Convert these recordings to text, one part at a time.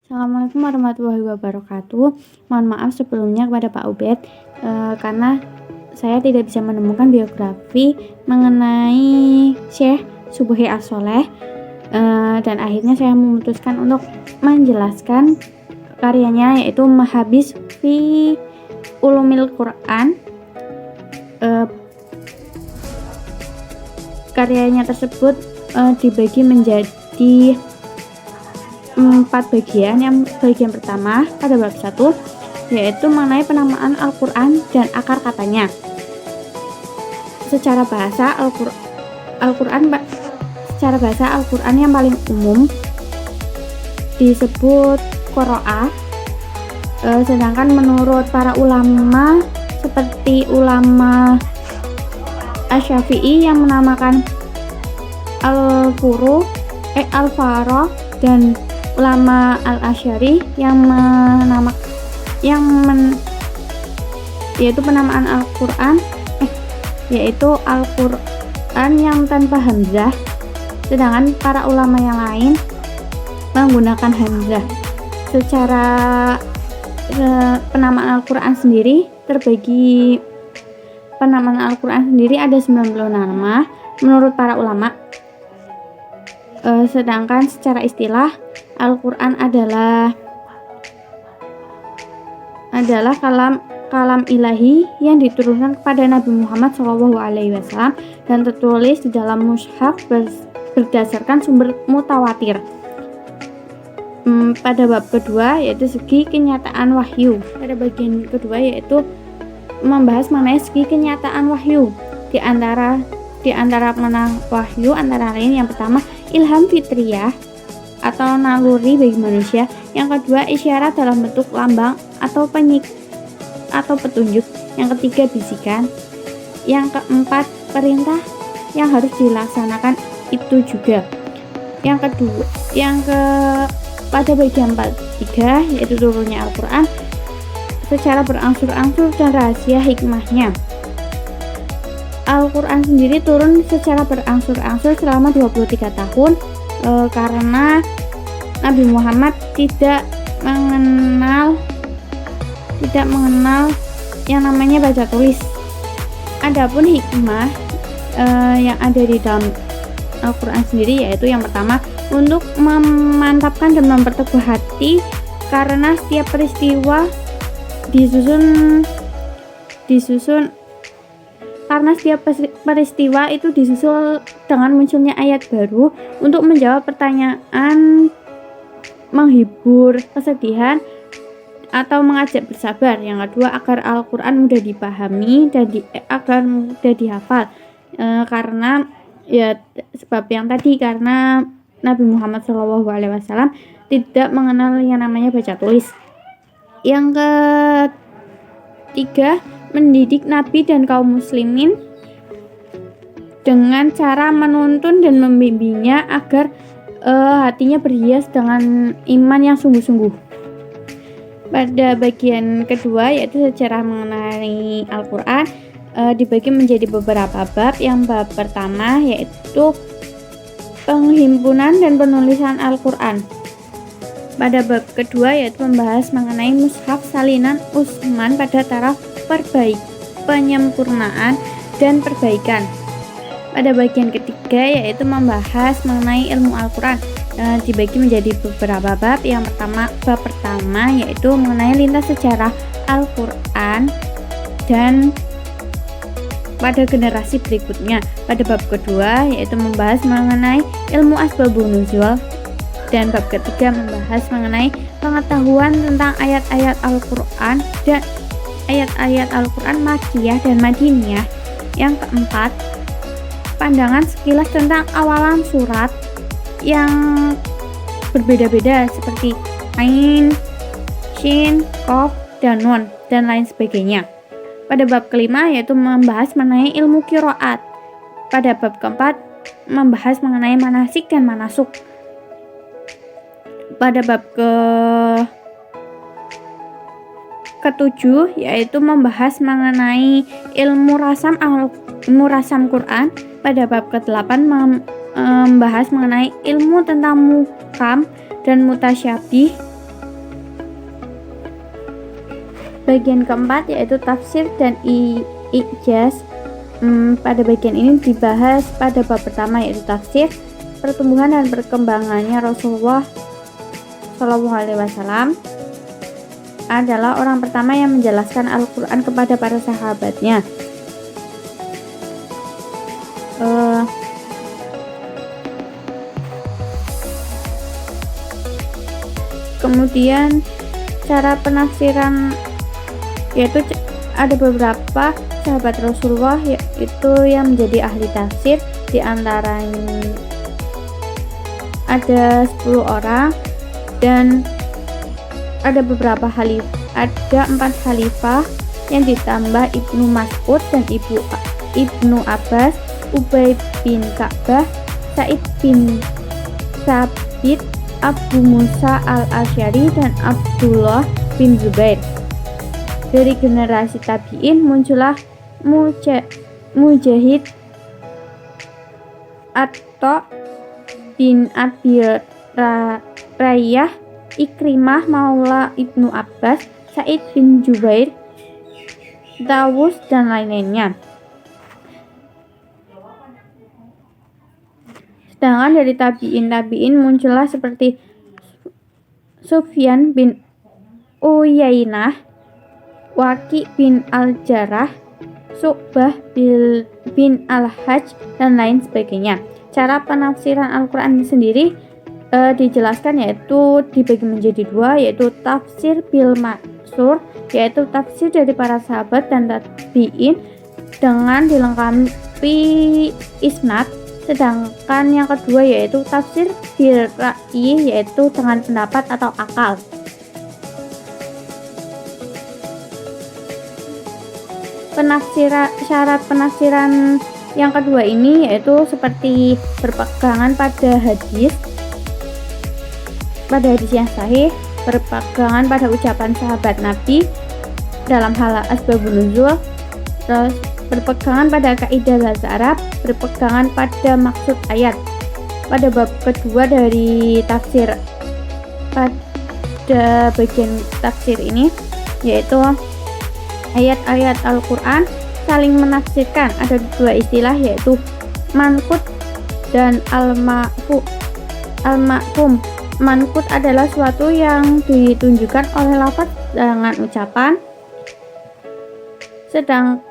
Assalamualaikum warahmatullahi wabarakatuh. Mohon maaf sebelumnya kepada Pak Ubed karena saya tidak bisa menemukan biografi mengenai Syekh Subuhi As-Sholeh, dan akhirnya saya memutuskan untuk menjelaskan karyanya, yaitu Mahabis fi Ulumil Quran. Karyanya tersebut dibagi menjadi 4 bagian. Yang bagian pertama pada bab 1 yaitu mengenai penamaan Al-Quran dan akar katanya. Secara bahasa Al-Quran yang paling umum disebut Qur'an, sedangkan menurut para ulama seperti ulama Asy-Syafi'i yang menamakan Al-Faro, dan ulama Al-Asy'ari yaitu penamaan Al-Quran yaitu Al-Quran yang tanpa hamzah, sedangkan para ulama yang lain menggunakan hamzah. Secara penamaan Al-Quran sendiri ada 90 nama menurut para ulama. Sedangkan secara istilah Al-Quran adalah kalam ilahi yang diturunkan kepada Nabi Muhammad SAW dan tertulis di dalam mushaf berdasarkan sumber mutawatir. Pada bab kedua yaitu segi kenyataan wahyu. Pada bagian kedua yaitu membahas mengenai segi kenyataan wahyu. Di antara mana wahyu antara lain, yang pertama ilham fitriyah atau naluri bagi manusia, yang kedua isyarat dalam bentuk lambang atau petunjuk, yang ketiga bisikan, yang keempat perintah yang harus dilaksanakan itu juga, pada bagian 3 yaitu turunnya Al-Quran secara berangsur-angsur dan rahasia hikmahnya. Al-Quran sendiri turun secara berangsur-angsur selama 23 tahun karena Nabi Muhammad tidak mengenal yang namanya baca tulis. Adapun hikmah yang ada di dalam Al-Quran sendiri yaitu yang pertama untuk memantapkan dan memperteguh hati, karena setiap peristiwa itu disusul dengan munculnya ayat baru untuk menjawab pertanyaan, menghibur kesedihan, atau mengajak bersabar. Yang kedua agar Al-Quran mudah dipahami dan agar mudah dihafal, karena sebab yang tadi, karena Nabi Muhammad SAW tidak mengenal yang namanya baca tulis. Yang ketiga mendidik Nabi dan kaum muslimin dengan cara menuntun dan membimbingnya agar hatinya berhias dengan iman yang sungguh-sungguh. Pada bagian kedua yaitu sejarah mengenai Al-Quran dibagi menjadi beberapa bab. Yang bab pertama yaitu penghimpunan dan penulisan Al-Quran. Pada bab kedua yaitu membahas mengenai mushaf salinan Utsman pada taraf penyempurnaan dan perbaikan. Pada bagian ketiga yaitu membahas mengenai ilmu Al-Quran, dibagi menjadi beberapa bab. Yang bab pertama yaitu mengenai lintas sejarah Al-Quran dan pada generasi berikutnya. Pada bab kedua yaitu membahas mengenai ilmu asbabun nuzul, dan bab ketiga membahas mengenai pengetahuan tentang ayat-ayat Al-Quran dan ayat-ayat Al-Quran Makkiyah dan Madiniyah. Yang keempat, pandangan sekilas tentang awalan surat yang berbeda-beda seperti Ain, Shin, Qaf, dan Nun, dan lain sebagainya. Pada bab kelima yaitu membahas mengenai ilmu qiraat. Pada bab keempat membahas mengenai manasik dan manasuk. Pada bab ketujuh yaitu membahas mengenai ilmu rasam Quran. Pada bab ke-8 membahas mengenai ilmu tentang muhkam dan mutasyabih. bagian keempat yaitu tafsir dan ijaz. Pada bagian ini dibahas pada bab pertama yaitu tafsir, pertumbuhan dan perkembangannya Rasulullah Shallallahu Alaihi Wasallam adalah orang pertama yang menjelaskan Al-Quran kepada para sahabatnya. Kemudian cara penafsiran yaitu ada beberapa sahabat Rasulullah yaitu yang menjadi ahli tafsir, di antaranya ada 10 orang dan ada beberapa ada 4 khalifah yang ditambah Ibnu Mas'ud dan Ibnu Abbas, Ubay bin Ka'bah, Sa'id bin Sabit, Abu Musa al-Asy'ari dan Abdullah bin Zubair. Dari generasi tabi'in muncullah Mujahid, Atta bin Abi Rayyah, Ikrimah maula Ibnu Abbas, Sa'id bin Jubair, Tawus dan lain-lainnya. Sedangkan dari tabi'in muncullah seperti Sufyan bin Uyainah, Waqi bin Al-Jarrah, Syu'bah bin Al-Hajj dan lain sebagainya. Cara penafsiran Al-Quran sendiri dijelaskan yaitu dibagi menjadi 2, yaitu tafsir bil maksur, yaitu tafsir dari para sahabat dan tabi'in dengan dilengkapi isnad. Sedangkan yang kedua yaitu tafsir bil ra'yi, yaitu dengan pendapat atau akal. Syarat penafsiran yang kedua ini yaitu seperti berpegangan pada hadis yang sahih, berpegangan pada ucapan sahabat Nabi dalam hal asbabun nuzul, terus berpegangan pada kaidah bahasa Arab, berpegangan pada maksud ayat. Pada bab kedua dari tafsir, pada bagian tafsir ini yaitu ayat-ayat Al-Quran saling menafsirkan. Ada 2 istilah yaitu manqut dan al-ma'fum. Manqut adalah suatu yang ditunjukkan oleh lafaz dengan ucapan, sedangkan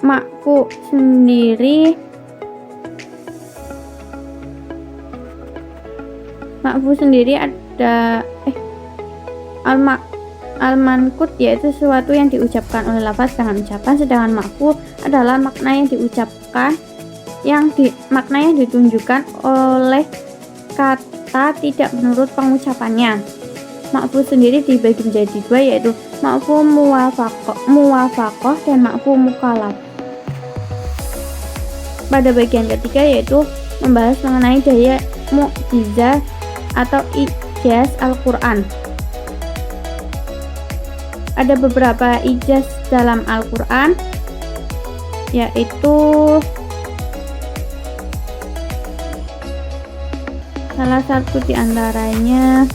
makfu sendiri ada al-manqut yaitu sesuatu yang diucapkan oleh lafaz dengan ucapan, sedangkan makfu adalah makna yang diucapkan makna yang ditunjukkan oleh kata tidak menurut pengucapannya. Makfu sendiri dibagi menjadi 2 yaitu makfu muwafaqah dan makfu mukalaf. Pada bagian ketiga yaitu membahas mengenai daya mukjizat atau ijaz Al-Quran. Ada beberapa ijaz dalam Al-Quran yaitu salah satu diantaranya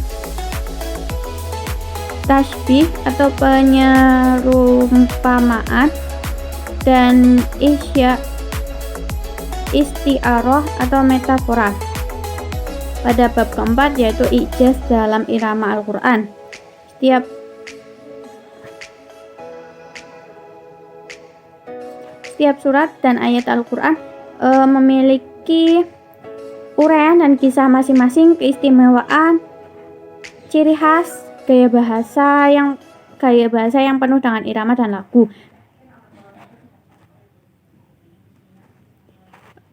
tasbih atau penyerumpamaan dan isti'arah atau metafora. Pada bab keempat yaitu ijaz dalam irama Al-Quran. Setiap surat dan ayat Al-Quran memiliki uraian dan kisah masing-masing, keistimewaan, ciri khas, gaya bahasa yang penuh dengan irama dan lagu,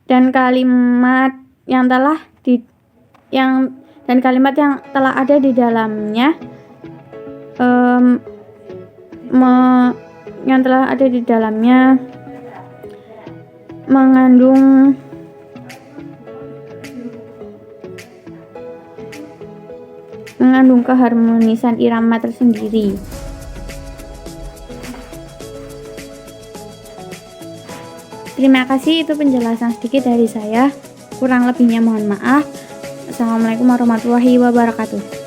dan kalimat yang telah ada di dalamnya mengandung mengandung keharmonisan irama tersendiri. Terima kasih, itu penjelasan sedikit dari saya. Kurang lebihnya mohon maaf. Assalamualaikum warahmatullahi wabarakatuh.